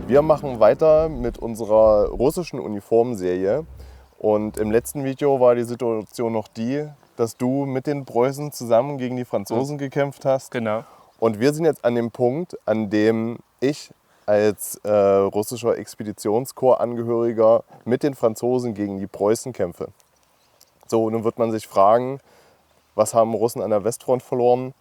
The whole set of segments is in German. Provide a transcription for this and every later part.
Wir machen weiter mit unserer russischen Uniformserie und im letzten Video war die Situation noch die, dass du mit den Preußen zusammen gegen die Franzosen gekämpft hast. Genau. Und wir sind jetzt an dem Punkt, an dem ich als russischer Expeditionskorps-Angehöriger mit den Franzosen gegen die Preußen kämpfe. So, nun wird man sich fragen, was haben Russen an der Westfront verloren?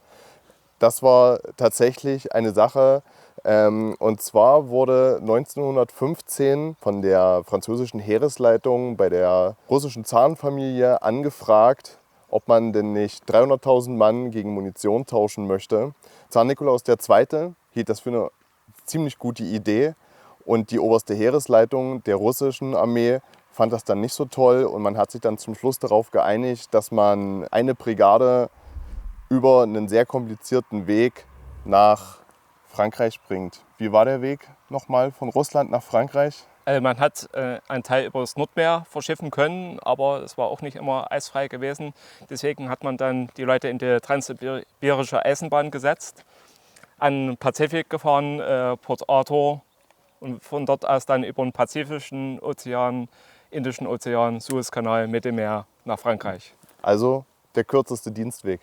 Das war tatsächlich eine Sache, und zwar wurde 1915 von der französischen Heeresleitung bei der russischen Zarenfamilie angefragt, ob man denn nicht 300.000 Mann gegen Munition tauschen möchte. Zar Nikolaus II. Hielt das für eine ziemlich gute Idee und die oberste Heeresleitung der russischen Armee fand das dann nicht so toll und man hat sich dann zum Schluss darauf geeinigt, dass man eine Brigade über einen sehr komplizierten Weg nach Frankreich bringt. Wie war der Weg nochmal von Russland nach Frankreich? Man hat einen Teil über das Nordmeer verschiffen können, aber es war auch nicht immer eisfrei gewesen. Deswegen hat man dann die Leute in die transsibirische Eisenbahn gesetzt, an den Pazifik gefahren, Port Arthur, und von dort aus dann über den Pazifischen Ozean, Indischen Ozean, Suezkanal, Mittelmeer nach Frankreich. Also der kürzeste Dienstweg.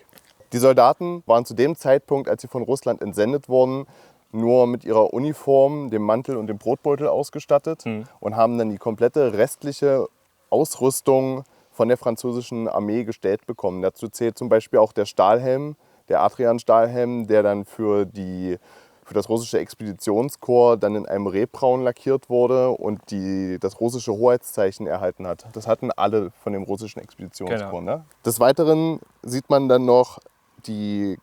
Die Soldaten waren zu dem Zeitpunkt, als sie von Russland entsendet wurden, nur mit ihrer Uniform, dem Mantel und dem Brotbeutel ausgestattet und haben dann die komplette restliche Ausrüstung von der französischen Armee gestellt bekommen. Dazu zählt zum Beispiel auch der Stahlhelm, der Adrian-Stahlhelm, der dann für das russische Expeditionskorps dann in einem Rehbraun lackiert wurde und das russische Hoheitszeichen erhalten hat. Das hatten alle von dem russischen Expeditionskorps. Genau. Ne? Des Weiteren sieht man dann noch das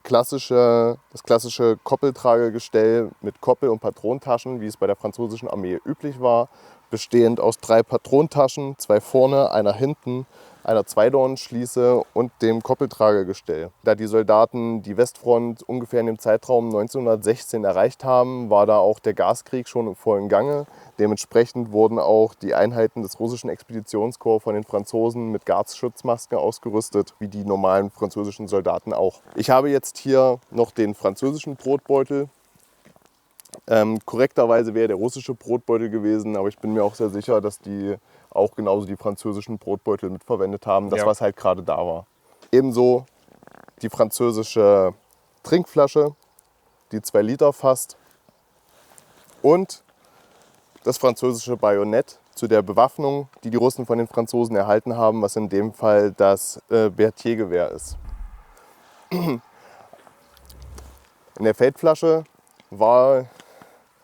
klassische Koppeltragegestell mit Koppel- und Patrontaschen, wie es bei der französischen Armee üblich war, bestehend aus 3 Patrontaschen, 2 vorne, einer hinten, einer Zweidornschließe und dem Koppeltragegestell. Da die Soldaten die Westfront ungefähr in dem Zeitraum 1916 erreicht haben, war da auch der Gaskrieg schon im vollen Gange. Dementsprechend wurden auch die Einheiten des russischen Expeditionskorps von den Franzosen mit Gasschutzmasken ausgerüstet, wie die normalen französischen Soldaten auch. Ich habe jetzt hier noch den französischen Brotbeutel. Korrekterweise wäre der russische Brotbeutel gewesen, aber ich bin mir auch sehr sicher, dass die auch genauso die französischen Brotbeutel mitverwendet haben, das was halt gerade da war. Ebenso die französische Trinkflasche, die 2 Liter fasst, und das französische Bajonett zu der Bewaffnung, die die Russen von den Franzosen erhalten haben, was in dem Fall das Berthier-Gewehr ist. In der Feldflasche war,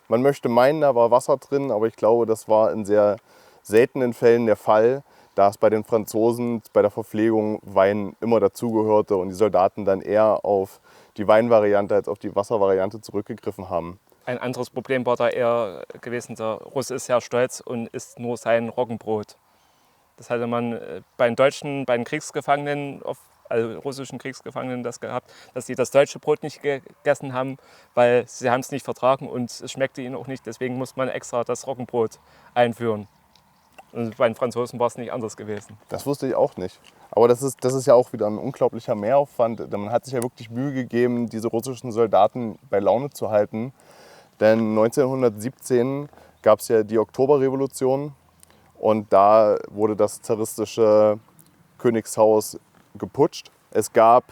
man möchte meinen, da war Wasser drin, aber ich glaube, das war in sehr seltenen Fällen der Fall, da es bei den Franzosen bei der Verpflegung Wein immer dazugehörte und die Soldaten dann eher auf die Weinvariante als auf die Wasservariante zurückgegriffen haben. Ein anderes Problem war da eher gewesen, der Russe ist sehr stolz und isst nur sein Roggenbrot. Das hatte man bei den Kriegsgefangenen, also russischen Kriegsgefangenen, das gehabt, dass sie das deutsche Brot nicht gegessen haben, weil sie haben es nicht vertragen und es schmeckte ihnen auch nicht. Deswegen musste man extra das Roggenbrot einführen. Und bei den Franzosen war es nicht anders gewesen. Das wusste ich auch nicht. Aber das ist ja auch wieder ein unglaublicher Mehraufwand. Man hat sich ja wirklich Mühe gegeben, diese russischen Soldaten bei Laune zu halten. Denn 1917 gab es ja die Oktoberrevolution und da wurde das zaristische Königshaus geputscht. Es gab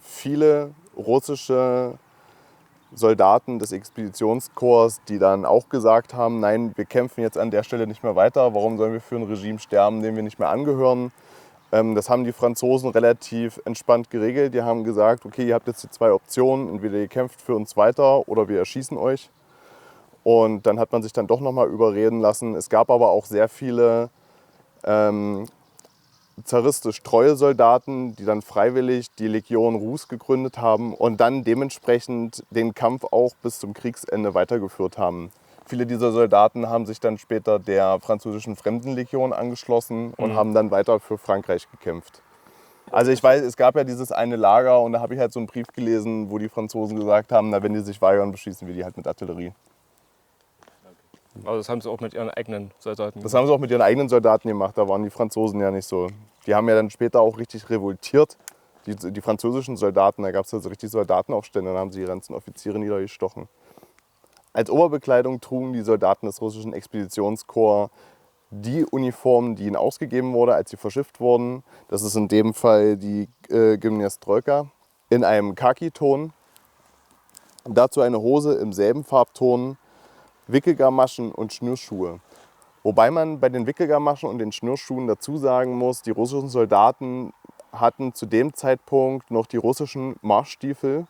viele russische Soldaten des Expeditionskorps, die dann auch gesagt haben, nein, wir kämpfen jetzt an der Stelle nicht mehr weiter, warum sollen wir für ein Regime sterben, dem wir nicht mehr angehören. Das haben die Franzosen relativ entspannt geregelt. Die haben gesagt, okay, ihr habt jetzt die 2 Optionen, entweder ihr kämpft für uns weiter oder wir erschießen euch. Und dann hat man sich dann doch nochmal überreden lassen. Es gab aber auch sehr viele zaristisch treue Soldaten, die dann freiwillig die Legion Rus gegründet haben und dann dementsprechend den Kampf auch bis zum Kriegsende weitergeführt haben. Viele dieser Soldaten haben sich dann später der französischen Fremdenlegion angeschlossen und haben dann weiter für Frankreich gekämpft. Also ich weiß, es gab ja dieses eine Lager und da habe ich halt so einen Brief gelesen, wo die Franzosen gesagt haben, na, wenn die sich weigern, beschießen wir die halt mit Artillerie. Also das haben sie auch mit ihren eigenen Soldaten Das haben sie auch mit ihren eigenen Soldaten gemacht, da waren die Franzosen ja nicht so. Die haben ja dann später auch richtig revoltiert, die französischen Soldaten, da gab es also richtig Soldatenaufstände, dann haben sie die ganzen Offiziere niedergestochen. Als Oberbekleidung trugen die Soldaten des russischen Expeditionskorps die Uniform, die ihnen ausgegeben wurde, als sie verschifft wurden. Das ist in dem Fall die Gymnastrojka in einem Khaki-Ton. Dazu eine Hose im selben Farbton, Wickelgamaschen und Schnürschuhe. Wobei man bei den Wickelgamaschen und den Schnürschuhen dazu sagen muss, die russischen Soldaten hatten zu dem Zeitpunkt noch die russischen Marschstiefel,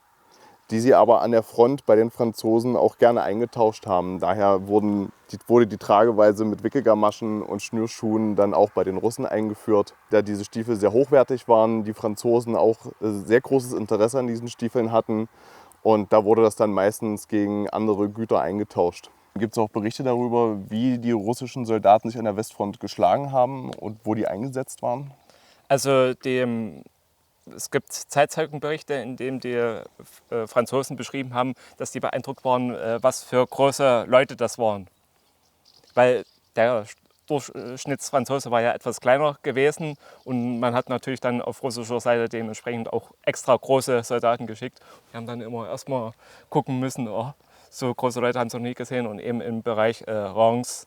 die sie aber an der Front bei den Franzosen auch gerne eingetauscht haben. Daher wurde die Trageweise mit Wickelgamaschen und Schnürschuhen dann auch bei den Russen eingeführt, da diese Stiefel sehr hochwertig waren, die Franzosen auch sehr großes Interesse an diesen Stiefeln hatten und da wurde das dann meistens gegen andere Güter eingetauscht. Gibt es auch Berichte darüber, wie die russischen Soldaten sich an der Westfront geschlagen haben und wo die eingesetzt waren? Also es gibt Zeitzeugenberichte, in denen die Franzosen beschrieben haben, dass die beeindruckt waren, was für große Leute das waren. Weil der Durchschnittsfranzose war ja etwas kleiner gewesen und man hat natürlich dann auf russischer Seite dementsprechend auch extra große Soldaten geschickt. Die haben dann immer erstmal gucken müssen, oh, so große Leute haben sie noch nie gesehen und eben im Bereich Reims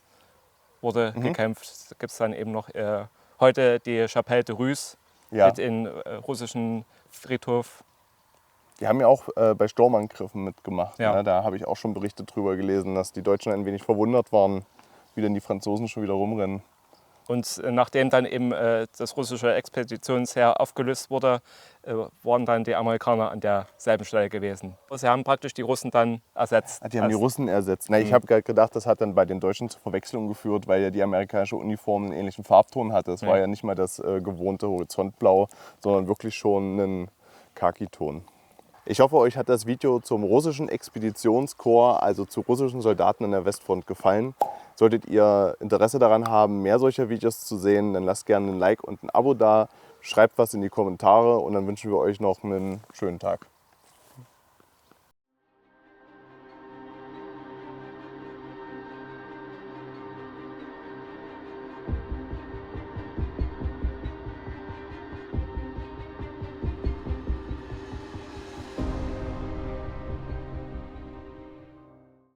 wurde gekämpft. Da gibt es dann eben noch heute die Chapelle de Ruse. Ja. Mit in russischen Friedhof. Die haben ja auch bei Sturmangriffen mitgemacht. Ja. Ne? Da habe ich auch schon Berichte drüber gelesen, dass die Deutschen ein wenig verwundert waren, wie denn die Franzosen schon wieder rumrennen. Und nachdem dann eben das russische Expeditionsheer aufgelöst wurde, waren dann die Amerikaner an derselben Stelle gewesen. Sie haben praktisch die Russen dann ersetzt. Die haben die Russen ersetzt. Na, ich habe gerade gedacht, das hat dann bei den Deutschen zur Verwechslung geführt, weil ja die amerikanische Uniform einen ähnlichen Farbton hatte. Es war ja nicht mal das gewohnte Horizontblau, sondern wirklich schon ein Khaki-Ton. Ich hoffe, euch hat das Video zum russischen Expeditionskorps, also zu russischen Soldaten an der Westfront, gefallen. Solltet ihr Interesse daran haben, mehr solcher Videos zu sehen, dann lasst gerne ein Like und ein Abo da, schreibt was in die Kommentare und dann wünschen wir euch noch einen schönen Tag.